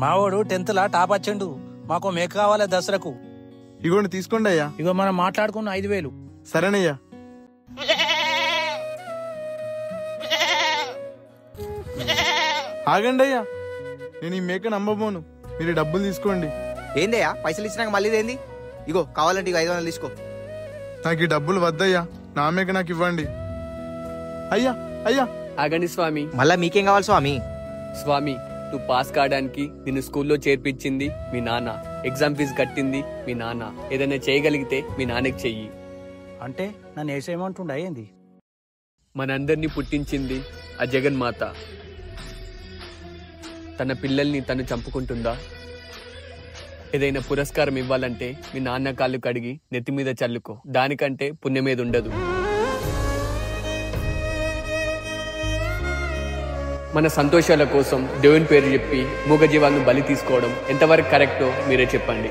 మావాడు 10th లా top వచ్చిండు. మాకు మేక కావాలి దసరకు. ఇగోండి తీసుకోండి అయ్యా. ఇగో మనం మాట్లాడుకున్న 5,000. సరేనయ్యా. ఆగండి అయ్యా, నేను ఈ మేక నమ్మబోను. మీరు డబ్బులు తీసుకోండి. ఏందయ్యా పైసలు ఇచ్చినాక మళ్ళీ ఏంది? ఇగో కావాలంటే 500 తీసుకో. నాకు ఈ డబ్బులు వద్దయ్యా, నా మేక నాకు ఇవ్వండి. అయ్యా అయ్యా ఆగండి స్వామి. మళ్ళా మీకేం కావాలి స్వామి? స్వామి, నువ్వు పాస్ కావడానికి నిన్ను స్కూల్లో చేర్పించింది మీ నాన్న, ఎగ్జామ్ ఫీజు కట్టింది మీ నాన్న. ఏదైనా చేయగలిగితే మీ నాన్నకి చెయ్యి. అంటే నన్ను వేసేయమంటుండ ఏంది? మనందరినీ పుట్టించింది ఆ జగన్మాత. తన పిల్లల్ని తను చంపుకుంటుందా? ఏదైనా పురస్కారం ఇవ్వాలంటే మీ నాన్న కాళ్ళు కడిగి నెత్తి మీద చల్లుకో. దానికంటే పుణ్యమేది ఉండదు. మన సంతోషాల కోసం దేవుని పేరు చెప్పి మూగజీవాలను బలి తీసుకోవడం ఎంతవరకు కరెక్టో మీరే చెప్పండి.